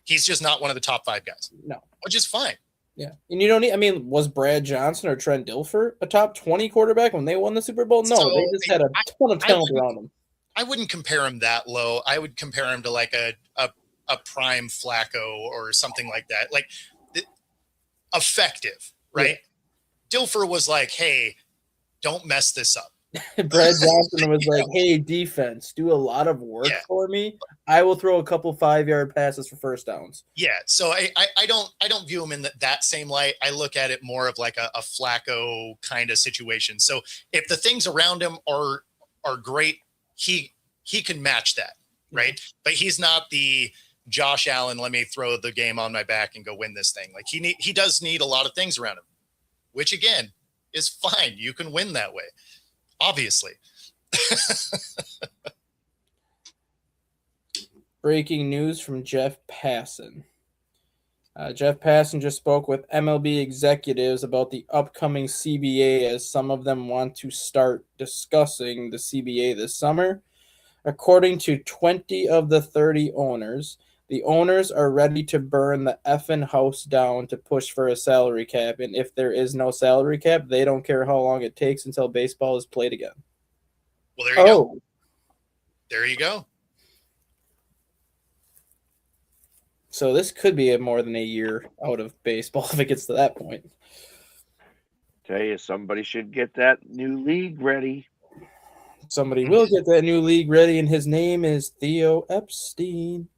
he's just not one of the top 5 guys. No, which is fine. Yeah, and you don't need. I mean, was Brad Johnson or Trent Dilfer a top 20 quarterback when they won the Super Bowl? No, they just had a ton of talent around them. I wouldn't compare him that low. I would compare him to like a prime Flacco or something like that. Like, effective, right? Yeah. Dilfer was like, hey, don't mess this up. Brad Johnson was like, hey, defense, do a lot of work for me. I will throw a couple 5-yard passes for first downs. Yeah. So I don't view him in that same light. I look at it more of like a Flacco kind of situation. So if the things around him are great, he can match that. Right. But he's not the Josh Allen, let me throw the game on my back and go win this thing. Like, he does need a lot of things around him, which again is fine. You can win that way. Obviously. Breaking news from Jeff Passan. Jeff Passan just spoke with MLB executives about the upcoming CBA, as some of them want to start discussing the CBA this summer. According to 20 of the 30 owners, the owners are ready to burn the effing house down to push for a salary cap. And if there is no salary cap, they don't care how long it takes until baseball is played again. Well, there you go. There you go. So this could be more than a year out of baseball if it gets to that point. Tell you, somebody should get that new league ready. Somebody will get that new league ready, and his name is Theo Epstein.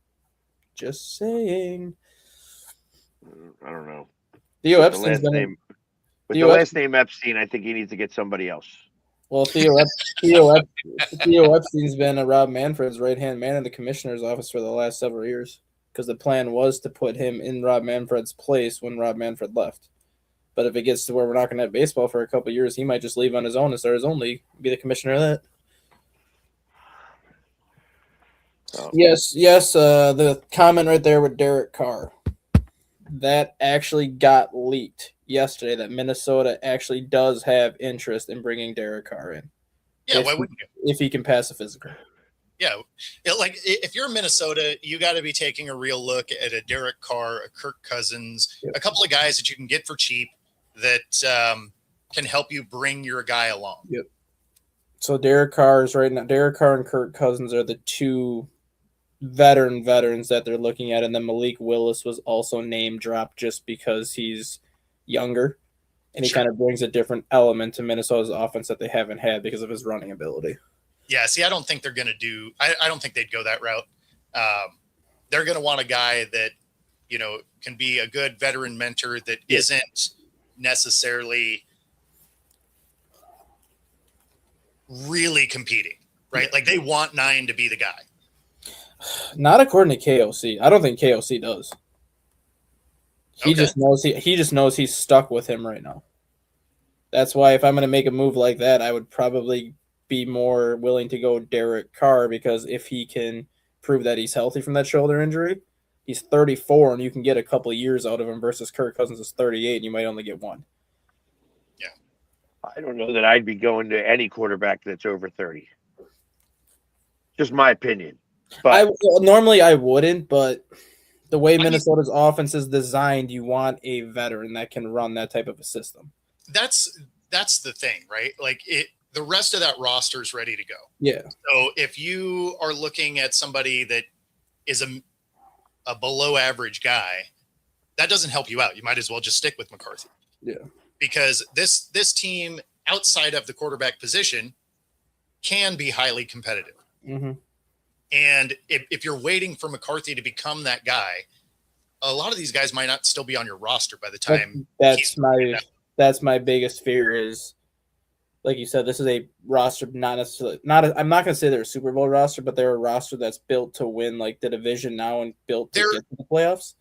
Just saying. I don't know. Theo The Epstein's last been name, with Theo the last name Epstein, I think he needs to get somebody else. well. Theo Epstein's been Rob Manfred's right-hand man in the commissioner's office for the last several years, because the plan was to put him in Rob Manfred's place when Rob Manfred left. But if it gets to where we're not going to have baseball for a couple of years, he might just leave on his own and start his own league, be the commissioner of that. Oh. Yes. The comment right there with Derek Carr, that actually got leaked yesterday, that Minnesota actually does have interest in bringing Derek Carr in. Yeah, why wouldn't you? If he can pass a physical. Yeah, like if you're Minnesota, you got to be taking a real look at a Derek Carr, a Kirk Cousins, a couple of guys that you can get for cheap that can help you bring your guy along. Yep. So Derek Carr and Kirk Cousins are the two veterans that they're looking at, and then Malik Willis was also name dropped just because he's younger and he kind of brings a different element to Minnesota's offense that they haven't had because of his running ability. Yeah, see, I don't think they're going to do – I don't think they'd go that route. They're going to want a guy that, can be a good veteran mentor that isn't necessarily really competing, right? Like they want Nine to be the guy. Not according to KOC. I don't think KOC does. He just knows he's stuck with him right now. That's why if I'm going to make a move like that, I would probably be more willing to go Derek Carr, because if he can prove that he's healthy from that shoulder injury, he's 34 and you can get a couple of years out of him versus Kirk Cousins is 38 and you might only get one. Yeah. I don't know that I'd be going to any quarterback that's over 30. Just my opinion. But normally I wouldn't, but the way Minnesota's offense is designed, you want a veteran that can run that type of a system. That's the thing, right? Like the rest of that roster is ready to go. Yeah. So if you are looking at somebody that is a below average guy, that doesn't help you out. You might as well just stick with McCarthy. Yeah. Because this team outside of the quarterback position can be highly competitive. Mm-hmm. And if you're waiting for McCarthy to become that guy, a lot of these guys might not still be on your roster by the time. That's my biggest fear is, like you said, this is a roster, not necessarily I'm not going to say they're a Super Bowl roster, but they're a roster that's built to win like the division now and built to get to the playoffs.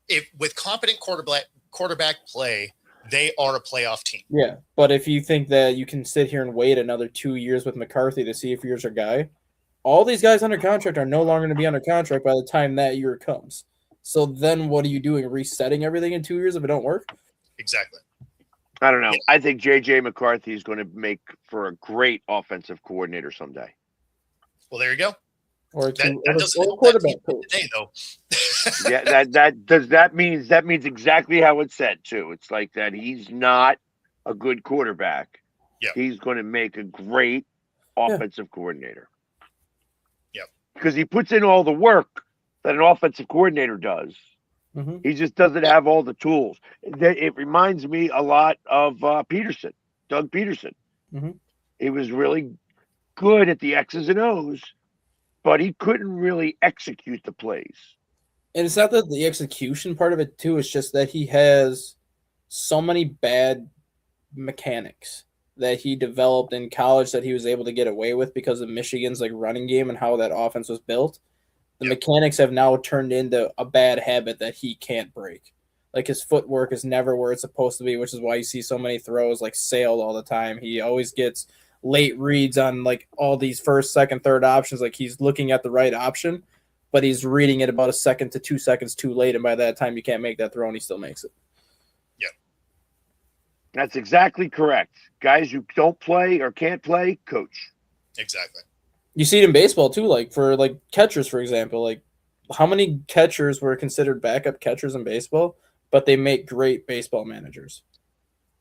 If with competent quarterback play, they are a playoff team. Yeah, but if you think that you can sit here and wait another 2 years with McCarthy to see if you're your guy, all these guys under contract are no longer going to be under contract by the time that year comes. So then what are you doing? Resetting everything in 2 years if it don't work? Exactly. I don't know. Yeah. I think J.J. McCarthy is going to make for a great offensive coordinator someday. Well, there you go. Or that quarterback today, though. Yeah, that means exactly how it's said too. It's like that he's not a good quarterback. Yeah. He's going to make a great offensive coordinator. Yep. Because he puts in all the work that an offensive coordinator does. Mm-hmm. He just doesn't have all the tools. It reminds me a lot of Peterson, Doug Peterson. Mm-hmm. He was really good at the X's and O's, but he couldn't really execute the plays. And it's not that the execution part of it too, it's just that he has so many bad mechanics that he developed in college that he was able to get away with because of Michigan's like running game and how that offense was built. The mechanics have now turned into a bad habit that he can't break. Like his footwork is never where it's supposed to be, which is why you see so many throws like sailed all the time. He always gets late reads on like all these first, second, third options. Like he's looking at the right option, but he's reading it about a second to 2 seconds too late. And by that time you can't make that throw and he still makes it. Yep. That's exactly correct. Guys who don't play or can't play, coach. Exactly. You see it in baseball too, like for like catchers, for example. Like how many catchers were considered backup catchers in baseball, but they make great baseball managers?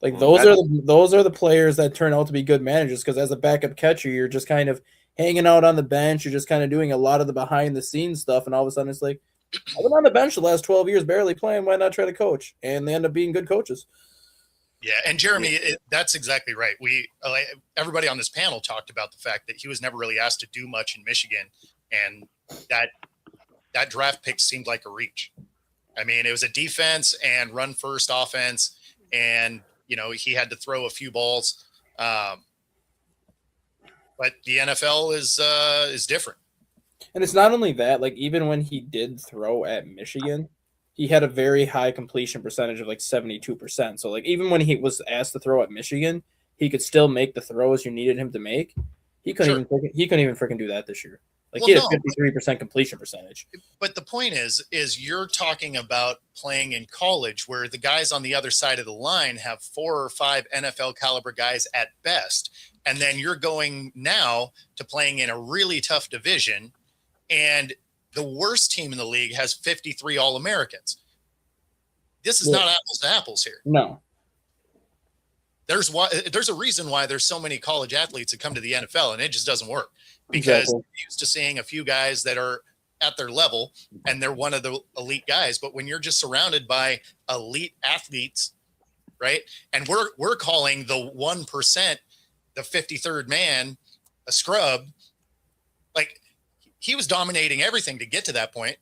Like those are the players that turn out to be good managers, because as a backup catcher, you're just kind of hanging out on the bench. You're just kind of doing a lot of the behind the scenes stuff, and all of a sudden it's like, I've been on the bench the last 12 years, barely playing. Why not try to coach? And they end up being good coaches. Yeah, and Jeremy, that's exactly right. Everybody on this panel talked about the fact that he was never really asked to do much in Michigan, and that draft pick seemed like a reach. I mean, it was a defense and run first offense, and he had to throw a few balls. But the NFL is different. And it's not only that, like even when he did throw at Michigan, he had a very high completion percentage of like 72%. So like even when he was asked to throw at Michigan, he could still make the throws you needed him to make. He couldn't even freaking do that this year. Like he had a 53% completion percentage. But the point is you're talking about playing in college where the guys on the other side of the line have 4 or 5 NFL caliber guys at best. And then you're going now to playing in a really tough division, and the worst team in the league has 53 All-Americans. This is not apples to apples here. No. There's a reason why there's so many college athletes that come to the NFL, and it just doesn't work because they're used to seeing a few guys that are at their level and they're one of the elite guys. But when you're just surrounded by elite athletes, right? And we're calling the 1%, the 53rd man, a scrub. Like he was dominating everything to get to that point.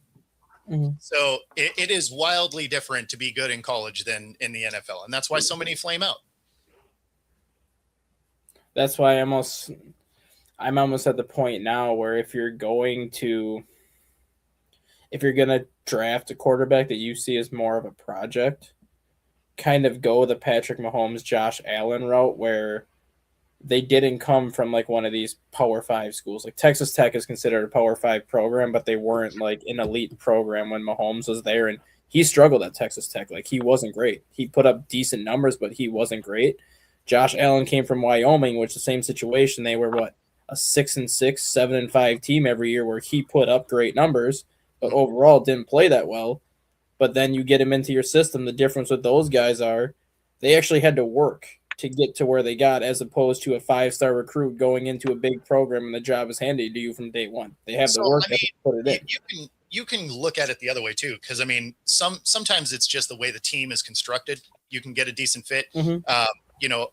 Mm-hmm. So it is wildly different to be good in college than in the NFL. And that's why so many flame out. That's why I'm almost at the point now where if you're going to draft a quarterback that you see as more of a project, kind of go the Patrick Mahomes, Josh Allen route where they didn't come from like one of these Power 5 schools. Like Texas Tech is considered a Power 5 program, but they weren't like an elite program when Mahomes was there. And he struggled at Texas Tech. Like he wasn't great. He put up decent numbers, but he wasn't great. Josh Allen came from Wyoming, which is the same situation. They were a 6-6, 7-5 team every year where he put up great numbers, but overall didn't play that well. But then you get him into your system. The difference with those guys are they actually had to work to get to where they got, as opposed to a 5-star recruit going into a big program and the job is handed to you from day one. They have the work to put it in. You can look at it the other way too, because I mean, sometimes it's just the way the team is constructed. You can get a decent fit. Mm-hmm.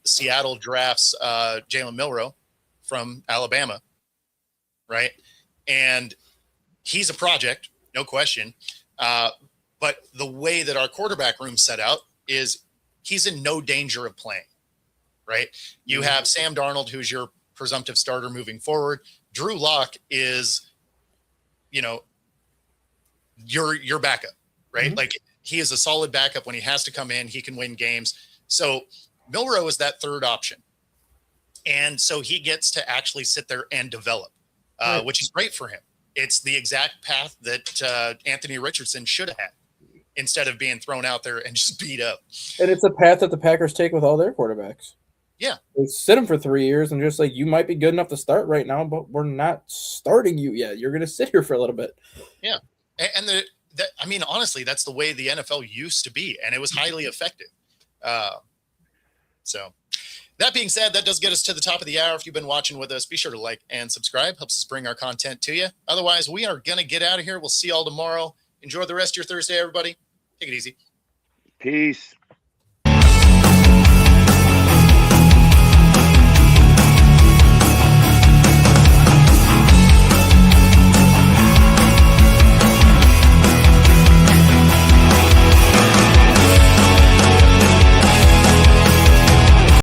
Seattle drafts Jalen Milroe from Alabama, right? And he's a project, no question. But the way that our quarterback room's set out is he's in no danger of playing, right? You have Sam Darnold, who's your presumptive starter moving forward. Drew Lock is, your backup, right? Mm-hmm. Like he is a solid backup when he has to come in. He can win games. So Milroe is that third option. And so he gets to actually sit there and develop, which is great for him. It's the exact path that Anthony Richardson should have had instead of being thrown out there and just beat up. And it's a path that the Packers take with all their quarterbacks. Yeah. They sit him for 3 years and just like, you might be good enough to start right now, but we're not starting you yet. You're going to sit here for a little bit. Yeah. And honestly, that's the way the NFL used to be, and it was highly effective. So that being said, that does get us to the top of the hour. If you've been watching with us, be sure to like and subscribe. Helps us bring our content to you. Otherwise, we are going to get out of here. We'll see y'all tomorrow. Enjoy the rest of your Thursday, everybody. Take it easy. Peace.